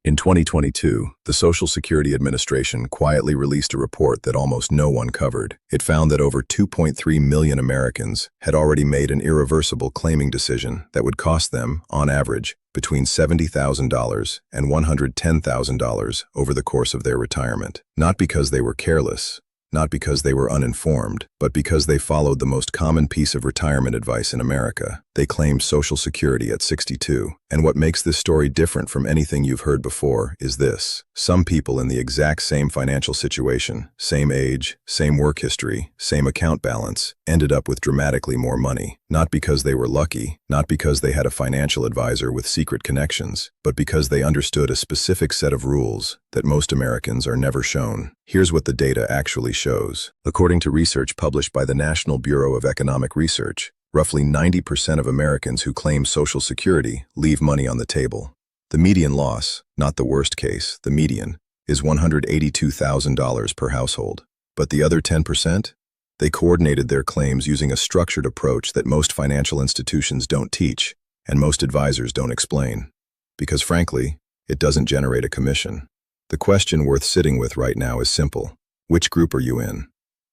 In 2022, the Social Security Administration quietly released a report that almost no one covered. It found that over 2.3 million Americans had already made an irreversible claiming decision that would cost them, on average, between $70,000 and $110,000 over the course of their retirement. Not because they were careless, not because they were uninformed, but because they followed the most common piece of retirement advice in America. They claimed Social Security at 62. And what makes this story different from anything you've heard before is this. Some people in the exact same financial situation, same age, same work history, same account balance, ended up with dramatically more money. Not because they were lucky, not because they had a financial advisor with secret connections, but because they understood a specific set of rules that most Americans are never shown. Here's what the data actually shows. According to research published by the National Bureau of Economic Research, roughly 90% of Americans who claim Social Security leave money on the table. The median loss, not the worst case, the median, is $182,000 per household. But the other 10%? They coordinated their claims using a structured approach that most financial institutions don't teach and most advisors don't explain. Because frankly, it doesn't generate a commission. The question worth sitting with right now is simple. Which group are you in?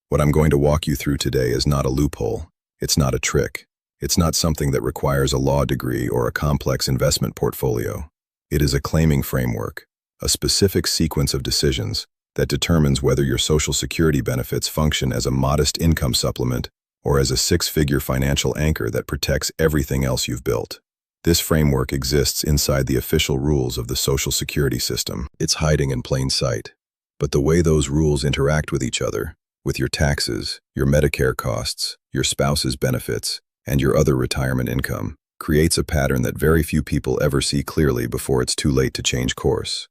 What I'm going to walk you through today is not a loophole. It's not a trick. It's not something that requires a law degree or a complex investment portfolio. It is a claiming framework, a specific sequence of decisions that determines whether your Social Security benefits function as a modest income supplement or as a six-figure financial anchor that protects everything else you've built. This framework exists inside the official rules of the Social Security system. It's hiding in plain sight. But the way those rules interact with each other, with your taxes, your Medicare costs, your spouse's benefits, and your other retirement income, creates a pattern that very few people ever see clearly before it's too late to change course.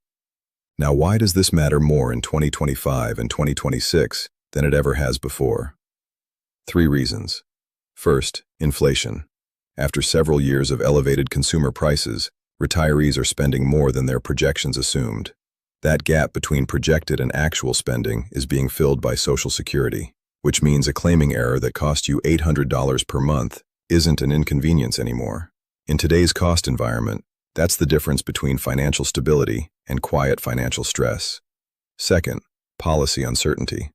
Now, why does this matter more in 2025 and 2026 than it ever has before? 3 reasons. First, inflation. After several years of elevated consumer prices, retirees are spending more than their projections assumed. That gap between projected and actual spending is being filled by Social Security, which means a claiming error that cost you $800 per month isn't an inconvenience anymore. In today's cost environment, that's the difference between financial stability and quiet financial stress. Second, policy uncertainty.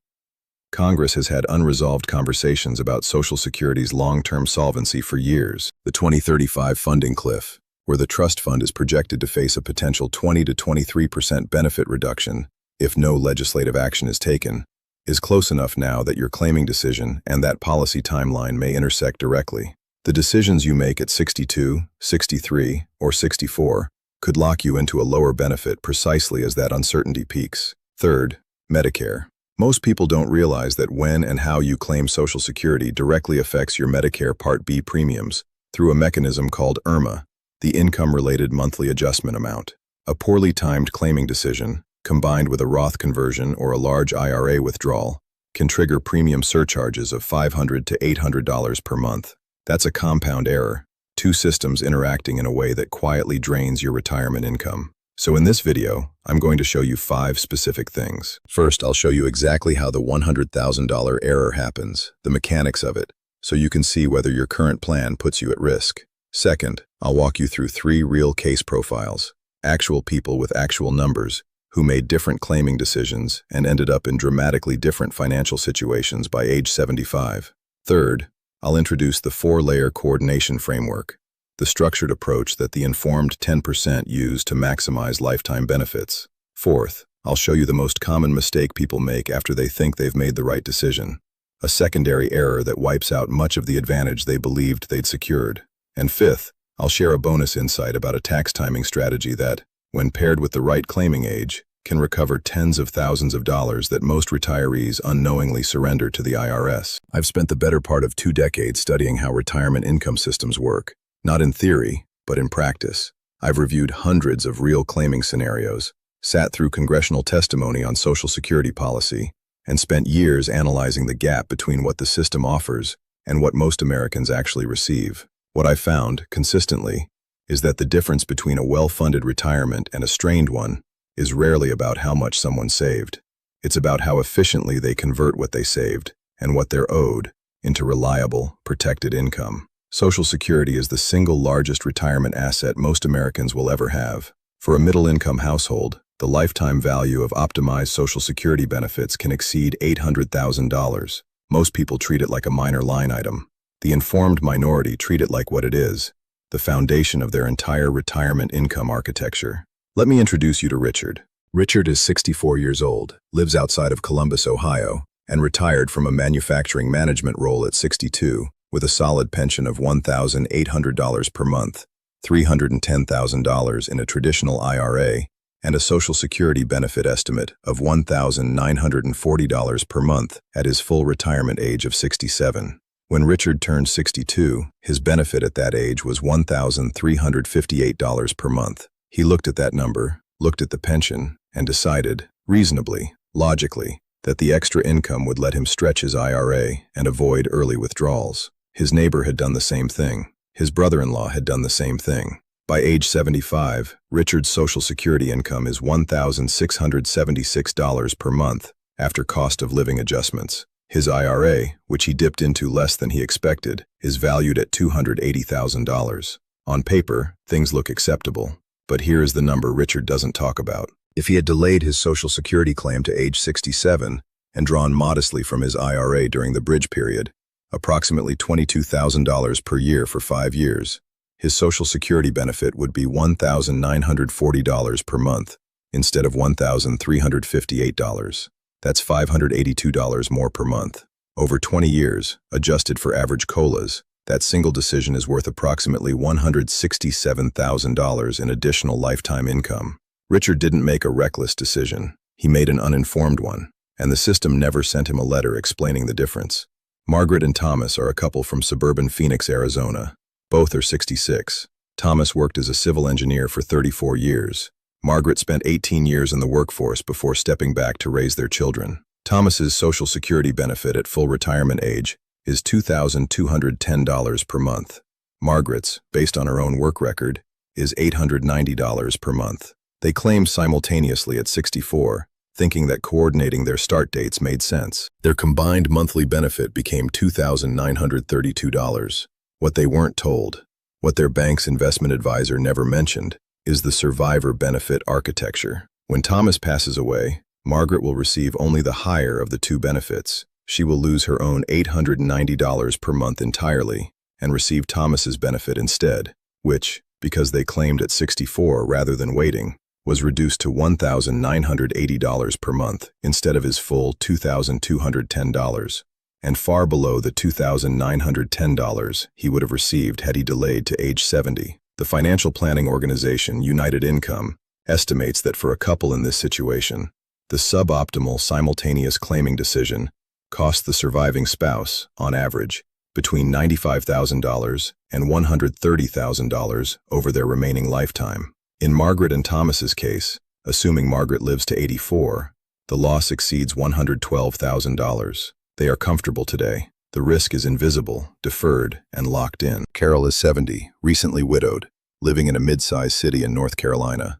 Congress has had unresolved conversations about Social Security's long-term solvency for years. The 2035 funding cliff, where the trust fund is projected to face a potential 20 to 23% benefit reduction if no legislative action is taken, is close enough now that your claiming decision and that policy timeline may intersect directly. The decisions you make at 62, 63, or 64 could lock you into a lower benefit precisely as that uncertainty peaks. Third, Medicare. Most people don't realize that when and how you claim Social Security directly affects your Medicare Part B premiums through a mechanism called IRMA, the Income-Related Monthly Adjustment Amount. A poorly timed claiming decision, combined with a Roth conversion or a large IRA withdrawal, can trigger premium surcharges of $500 to $800 per month. That's a compound error, 2 systems interacting in a way that quietly drains your retirement income. So in this video, I'm going to show you 5 specific things. First, I'll show you exactly how the $100,000 error happens, the mechanics of it, so you can see whether your current plan puts you at risk. Second, I'll walk you through 3 real case profiles, actual people with actual numbers who made different claiming decisions and ended up in dramatically different financial situations by age 75. Third, I'll introduce the 4-layer coordination framework, the structured approach that the informed 10% use to maximize lifetime benefits. Fourth, I'll show you the most common mistake people make after they think they've made the right decision, a secondary error that wipes out much of the advantage they believed they'd secured. And fifth, I'll share a bonus insight about a tax timing strategy that, when paired with the right claiming age, can recover tens of thousands of dollars that most retirees unknowingly surrender to the IRS. I've spent the better part of 2 decades studying how retirement income systems work, not in theory, but in practice. I've reviewed hundreds of real claiming scenarios, sat through congressional testimony on Social Security policy, and spent years analyzing the gap between what the system offers and what most Americans actually receive. What I've found, consistently, is that the difference between a well-funded retirement and a strained one is rarely about how much someone saved. It's about how efficiently they convert what they saved and what they're owed into reliable, protected income. Social Security is the single largest retirement asset most Americans will ever have. For a middle-income household, the lifetime value of optimized Social Security benefits can exceed $800,000. Most people treat it like a minor line item. The informed minority treat it like what it is, the foundation of their entire retirement income architecture. Let me introduce you to Richard. Richard is 64 years old, lives outside of Columbus, Ohio, and retired from a manufacturing management role at 62, with a solid pension of $1,800 per month, $310,000 in a traditional IRA, and a Social Security benefit estimate of $1,940 per month at his full retirement age of 67. When Richard turned 62, his benefit at that age was $1,358 per month. He looked at that number, looked at the pension, and decided, reasonably, logically, that the extra income would let him stretch his IRA and avoid early withdrawals. His neighbor had done the same thing. His brother-in-law had done the same thing. By age 75, Richard's Social Security income is $1,676 per month after cost of living adjustments. His IRA, which he dipped into less than he expected, is valued at $280,000. On paper, things look acceptable, but here is the number Richard doesn't talk about. If he had delayed his Social Security claim to age 67 and drawn modestly from his IRA during the bridge period, approximately $22,000 per year for 5 years, his Social Security benefit would be $1,940 per month instead of $1,358. That's $582 more per month. Over 20 years, adjusted for average COLAs, that single decision is worth approximately $167,000 in additional lifetime income. Richard didn't make a reckless decision. He made an uninformed one, and the system never sent him a letter explaining the difference. Margaret and Thomas are a couple from suburban Phoenix, Arizona. Both are 66. Thomas worked as a civil engineer for 34 years. Margaret spent 18 years in the workforce before stepping back to raise their children. Thomas's Social Security benefit at full retirement age is $2,210 per month. Margaret's, based on her own work record, is $890 per month. They claimed simultaneously at 64, thinking that coordinating their start dates made sense. Their combined monthly benefit became $2,932. What they weren't told, what their bank's investment advisor never mentioned, is the survivor benefit architecture. When Thomas passes away, Margaret will receive only the higher of the two benefits. She will lose her own $890 per month entirely and receive Thomas's benefit instead, which, because they claimed at 64 rather than waiting, was reduced to $1,980 per month instead of his full $2,210, and far below the $2,910 he would have received had he delayed to age 70. The financial planning organization United Income estimates that for a couple in this situation, the suboptimal simultaneous claiming decision costs the surviving spouse, on average, between $95,000 and $130,000 over their remaining lifetime. In Margaret and Thomas's case, assuming Margaret lives to 84, the loss exceeds $112,000. They are comfortable today. The risk is invisible, deferred, and locked in. Carol is 70, recently widowed, living in a mid-sized city in North Carolina.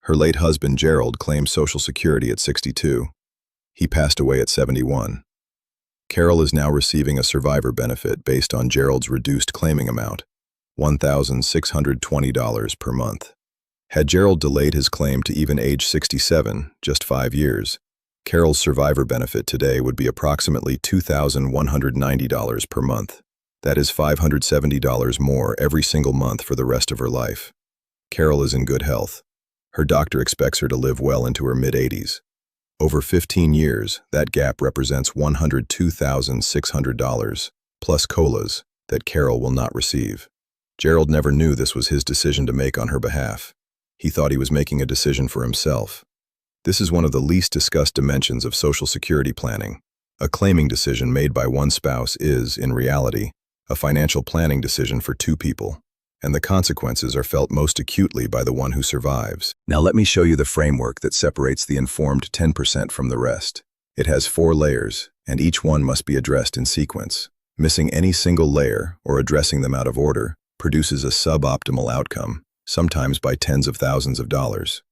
Her late husband, Gerald, claimed Social Security at 62. He passed away at 71. Carol is now receiving a survivor benefit based on Gerald's reduced claiming amount, $1,620 per month. Had Gerald delayed his claim to even age 67, just 5 years, Carol's survivor benefit today would be approximately $2,190 per month. That is $570 more every single month for the rest of her life. Carol is in good health. Her doctor expects her to live well into her mid-80s. Over 15 years, that gap represents $102,600, plus COLAs, that Carol will not receive. Gerald never knew this was his decision to make on her behalf. He thought he was making a decision for himself. This is one of the least discussed dimensions of Social Security planning. A claiming decision made by one spouse is, in reality, a financial planning decision for two people, and the consequences are felt most acutely by the one who survives. Now let me show you the framework that separates the informed 10% from the rest. It has 4 layers, and each one must be addressed in sequence. Missing any single layer or addressing them out of order produces a suboptimal outcome, sometimes by tens of thousands of dollars.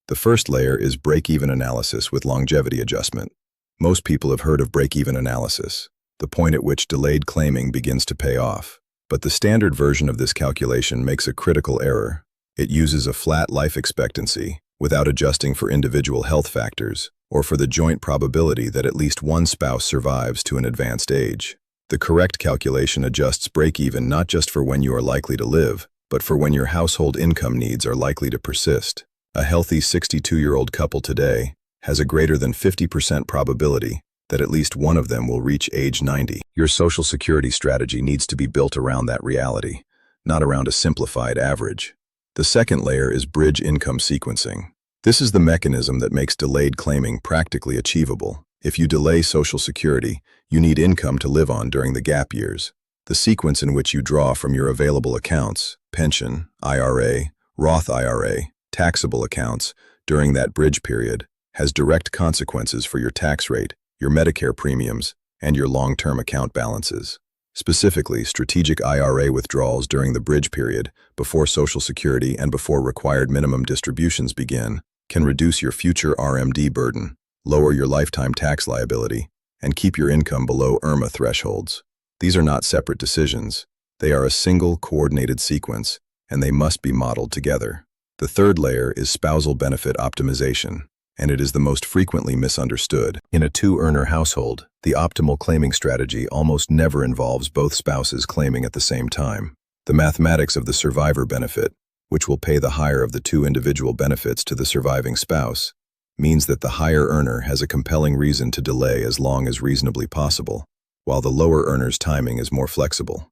The first layer is break-even analysis with longevity adjustment. Most people have heard of break-even analysis, the point at which delayed claiming begins to pay off. But the standard version of this calculation makes a critical error. It uses a flat life expectancy without adjusting for individual health factors or for the joint probability that at least one spouse survives to an advanced age. The correct calculation adjusts break-even not just for when you are likely to live, but for when your household income needs are likely to persist. A healthy 62-year-old couple today has a greater than 50% probability that at least one of them will reach age 90. Your Social Security strategy needs to be built around that reality, not around a simplified average. The second layer is bridge income sequencing. This is the mechanism that makes delayed claiming practically achievable. If you delay Social Security, you need income to live on during the gap years. The sequence in which you draw from your available accounts, pension, IRA, Roth IRA, taxable accounts, during that bridge period, has direct consequences for your tax rate, your Medicare premiums, and your long-term account balances. Specifically, strategic IRA withdrawals during the bridge period, before Social Security and before required minimum distributions begin, can reduce your future RMD burden, lower your lifetime tax liability, and keep your income below IRMA thresholds. These are not separate decisions. They are a single, coordinated sequence, and they must be modeled together. The third layer is spousal benefit optimization, and it is the most frequently misunderstood. In a two-earner household, the optimal claiming strategy almost never involves both spouses claiming at the same time. The mathematics of the survivor benefit, which will pay the higher of the two individual benefits to the surviving spouse, means that the higher earner has a compelling reason to delay as long as reasonably possible, while the lower earner's timing is more flexible.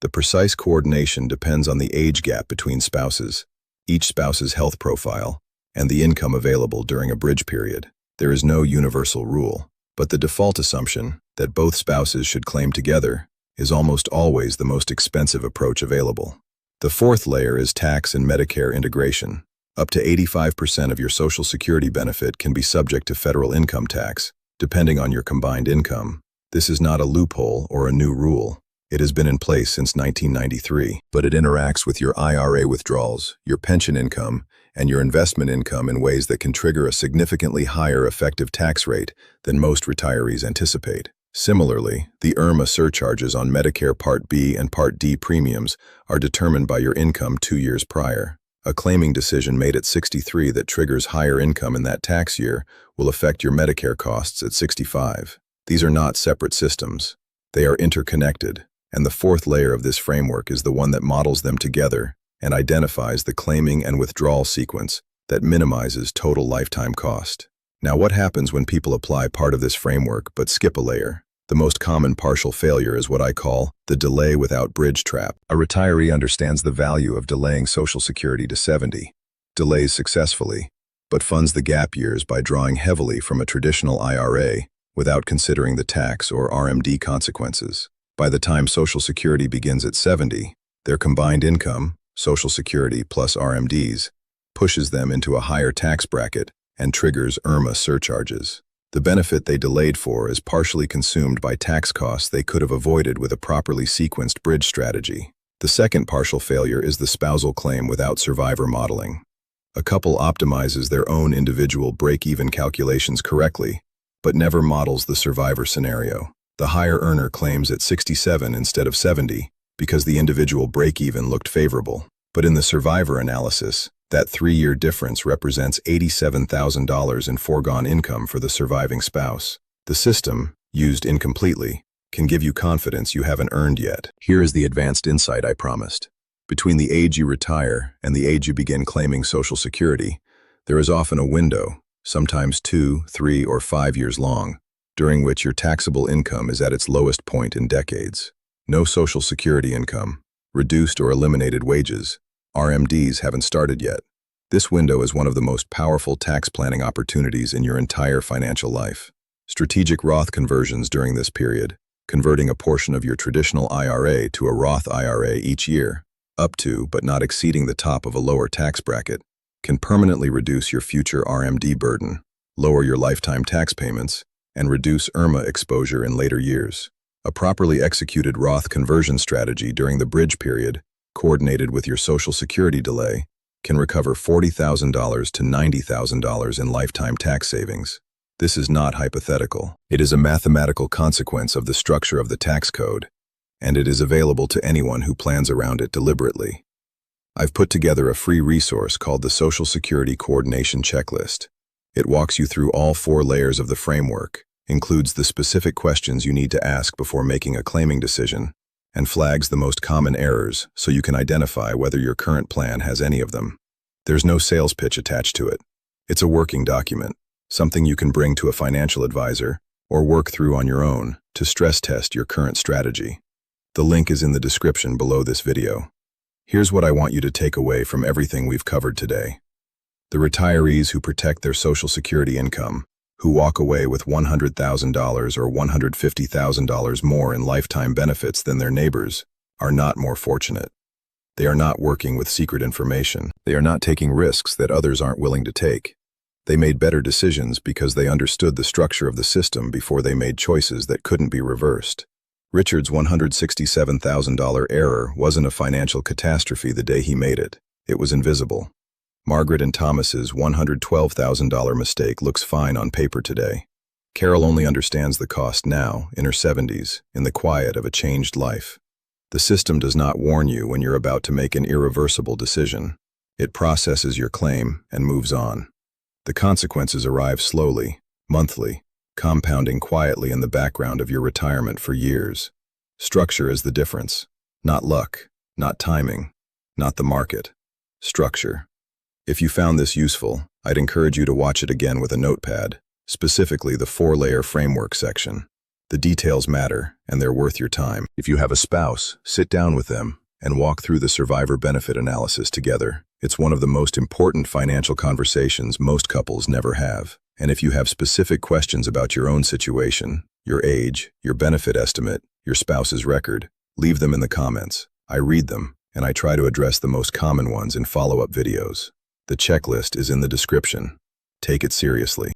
The precise coordination depends on the age gap between spouses, each spouse's health profile, and the income available during a bridge period. There is no universal rule, but the default assumption that both spouses should claim together is almost always the most expensive approach available. The fourth layer is tax and Medicare integration. Up to 85% of your Social Security benefit can be subject to federal income tax, depending on your combined income. This is not a loophole or a new rule. It has been in place since 1993, but it interacts with your IRA withdrawals, your pension income, and your investment income in ways that can trigger a significantly higher effective tax rate than most retirees anticipate. Similarly, the IRMA surcharges on Medicare Part B and Part D premiums are determined by your income 2 years prior. A claiming decision made at 63 that triggers higher income in that tax year will affect your Medicare costs at 65. These are not separate systems. They are interconnected, and the fourth layer of this framework is the one that models them together and identifies the claiming and withdrawal sequence that minimizes total lifetime cost. Now, what happens when people apply part of this framework but skip a layer? The most common partial failure is what I call the delay without bridge trap. A retiree understands the value of delaying Social Security to 70, delays successfully, but funds the gap years by drawing heavily from a traditional IRA without considering the tax or RMD consequences. By the time Social Security begins at 70, their combined income, Social Security plus RMDs, pushes them into a higher tax bracket and triggers IRMA surcharges. The benefit they delayed for is partially consumed by tax costs they could have avoided with a properly sequenced bridge strategy. The second partial failure is the spousal claim without survivor modeling. A couple optimizes their own individual break-even calculations correctly, but never models the survivor scenario. The higher earner claims at 67 instead of 70 because the individual break-even looked favorable. But in the survivor analysis, that 3-year difference represents $87,000 in foregone income for the surviving spouse. The system, used incompletely, can give you confidence you haven't earned yet. Here is the advanced insight I promised. Between the age you retire and the age you begin claiming Social Security, there is often a window, sometimes 2, 3, or 5 years long, during which your taxable income is at its lowest point in decades. No Social Security income, reduced or eliminated wages, RMDs haven't started yet. This window is one of the most powerful tax planning opportunities in your entire financial life. Strategic Roth conversions during this period, converting a portion of your traditional IRA to a Roth IRA each year, up to but not exceeding the top of a lower tax bracket, can permanently reduce your future RMD burden, lower your lifetime tax payments, and reduce IRMA exposure in later years. A properly executed Roth conversion strategy during the bridge period, coordinated with your Social Security delay, can recover $40,000 to $90,000 in lifetime tax savings. This is not hypothetical. It is a mathematical consequence of the structure of the tax code, and it is available to anyone who plans around it deliberately. I've put together a free resource called the Social Security Coordination Checklist. It walks you through all 4 layers of the framework, includes the specific questions you need to ask before making a claiming decision, and flags the most common errors so you can identify whether your current plan has any of them. There's no sales pitch attached to it. It's a working document, something you can bring to a financial advisor or work through on your own to stress test your current strategy. The link is in the description below this video. Here's what I want you to take away from everything we've covered today. The retirees who protect their Social Security income, who walk away with $100,000 or $150,000 more in lifetime benefits than their neighbors, are not more fortunate. They are not working with secret information. They are not taking risks that others aren't willing to take. They made better decisions because they understood the structure of the system before they made choices that couldn't be reversed. Richard's $167,000 error wasn't a financial catastrophe the day he made it. It was invisible. Margaret and Thomas's $112,000 mistake looks fine on paper today. Carol only understands the cost now, in her 70s, in the quiet of a changed life. The system does not warn you when you're about to make an irreversible decision. It processes your claim and moves on. The consequences arrive slowly, monthly, compounding quietly in the background of your retirement for years. Structure is the difference. Not luck, not timing, not the market. Structure. If you found this useful, I'd encourage you to watch it again with a notepad, specifically the 4-layer framework section. The details matter, and they're worth your time. If you have a spouse, sit down with them and walk through the survivor benefit analysis together. It's one of the most important financial conversations most couples never have. And if you have specific questions about your own situation, your age, your benefit estimate, your spouse's record, leave them in the comments. I read them, and I try to address the most common ones in follow-up videos. The checklist is in the description. Take it seriously.